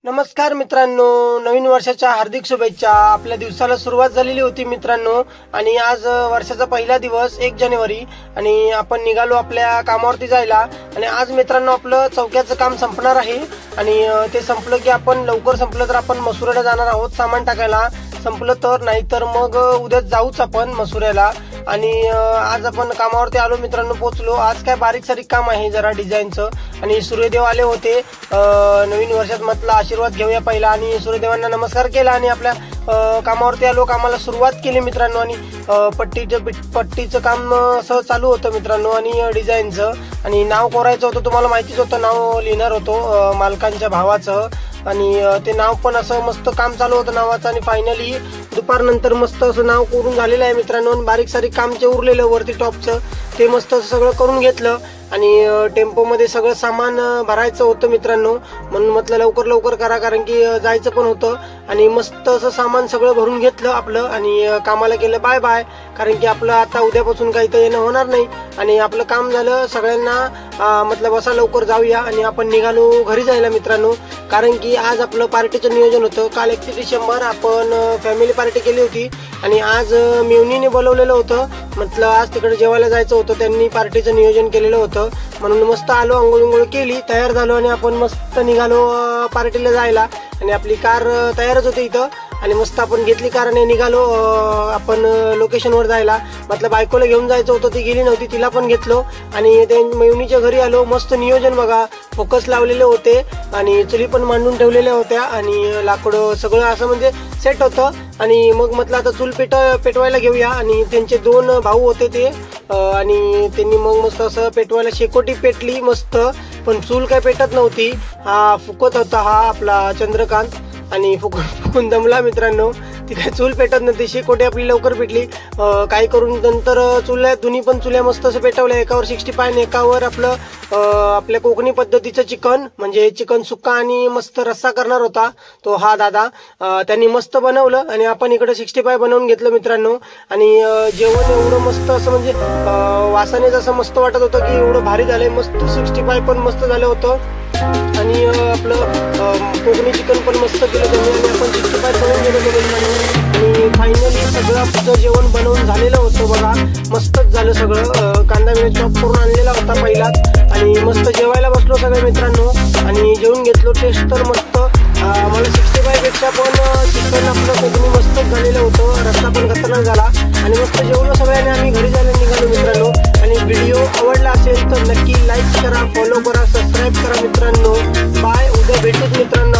नमस्कार मित्रांनो, नवीन वर्षाच्या हार्दिक शुभेच्छा। आपल्या दिवसाला सुरुवात झालेली होती मित्रांनो आणि आज वर्षाचा पहिला दिवस 1 जानेवारी आणि आपण निघालो आपल्या कामावरती जायला। आणि आज मित्रांनो आपलं चौक्याचं काम संपणार आहे आणि ते संपलं की आपण लवकर संपलं तर आपण मसुऱ्याला जाणार आहोत सामान टाकायला, संपलं तर नाहीतर मग उद्या जाऊच आपण मसुऱ्याला। आणि आज आपण कामावरती आलो मित्रांनो, पोहोचलो। आज काय बारीक सारीक काम आहे जरा डिझाईनचं आणि सूर्यदेव आले होते नवीन वर्षात, म्हटलं आशीर्वाद घेऊया पहिला आणि सूर्यदेवांना नमस्कार केला आणि आपल्या कामावरती आलो, कामाला सुरुवात केली मित्रांनो। आणि पट्टीचं काम असं चालू होतं मित्रांनो आणि डिझाईनचं आणि नाव कोरायचं होतं, तुम्हाला माहितीच होतं, नाव लिहिणार होतो मालकांच्या भावाचं आणि ते नाव पण असं मस्त काम चालू होतं नावाचं। आणि फायनली दुपारनंतर मस्त असं नाव कोरून झालेलं आहे मित्रांनो। बारीक सारीक कामचे उरलेलं वरती टॉपचं ते मस्त सगळं करून घेतलं आणि टेम्पो मध्ये सगळं सामान भरायचं होतं मित्रांनो, म्हणून म्हटलं लवकर लवकर करा कारण की जायचं पण होतं। आणि मस्त असं सामान सगळं भरून घेतलं आपलं आणि कामाला केलं बाय बाय, कारण की आपलं आता उद्यापासून काही तर येणं होणार नाही आणि आपलं काम झालं। सगळ्यांना मतलब असा लवकर जाऊया आणि आपण निघालो घरी जायला मित्रांनो, कारण की आज आपलं पार्टीचं नियोजन होतं। काल 31 डिसेंबर आपण फॅमिली पार्टी केली होती आणि आज मेवणीने बोलवलेलं होतं, म्हटलं आज तिकडे जेवायला जायचं होतं, त्यांनी पार्टीचं नियोजन केलेलं होतं म्हणून मस्त आलो, अंघोळ केली, तयार झालो आणि आपण मस्त निघालो पार्टीला जायला। आणि आपली कार तयारच होती इथं आणि मस्त आपण घेतली कार आणि निघालो आपण लोकेशनवर जायला। मतलब बायकोला घेऊन जायचं होतं, ती गेली नव्हती, तिला पण घेतलो आणि ते मेवणीच्या घरी आलो। मस्त नियोजन बघा, फोकस लावलेले होते आणि चुली पण मांडून ठेवलेल्या होत्या आणि लाकूड सगळं असं म्हणजे सेट होतं। आणि मग म्हटलं आता चूल पेटवायला घेऊया आणि त्यांचे 2 भाऊ होते ते आणि त्यांनी मग मस्त असं पेटवायला शेकोटी पेटली मस्त, पण चूल काय पेटत नव्हती, हा फुकत होता हा आपला चंद्रकांत आणि फुकून दमला मित्रांनो, ती काय चूल पेटत नव्हती, शेकोटी आपली लवकर पेटली। काही करून नंतर चुल्या दोन्ही पण चुल्या मस्त असं पेटवल्या, एकावर 65 आणि एकावर आपलं आपल्या कोकणी पद्धतीचं चिकन म्हणजे चिकन सुक्का आणि मस्त रस्सा करणार होता तो हा दादा, त्यांनी मस्त बनवलं आणि आपण इकडे 65 बनवून घेतलं मित्रांनो। आणि जेवण एवढं मस्त असं म्हणजे वासानेच असं मस्त वाटत होतं की एवढं भारी झालंय, मस्त 65 पण मस्त झालं होतं आणि आपलं कोकणी चिकन पण मस्त केलं त्यांनी आणि आपण 65 बनवून गेलो मित्रांनो। आणि फायनली सगळं आपलं जेवण बनवून झालेलं होतं बघा, मस्तच झालं सगळं, कांदा मिरची चॉप करून आणलेला होता पहिलाच आणि मस्त जेवायला बसलो सगळे मित्रांनो आणि जेवून घेतलो। टेस्ट तर मस्त, मला 65 पेक्षा पण चिकन आपलं कोकणी मस्तच झालेलं होतं, रस्ता पण खतरनाक झाला आणि मस्त जेवलो सगळ्यांनी, आम्ही घरी जायला निघालो मित्रांनो। आणि व्हिडिओ आवडला असेल तर नक्की लाईक करा, फॉलो करा, सबस्क्राईब करा मित्रांनो। बाय, उद्या भेटूच मित्रांनो।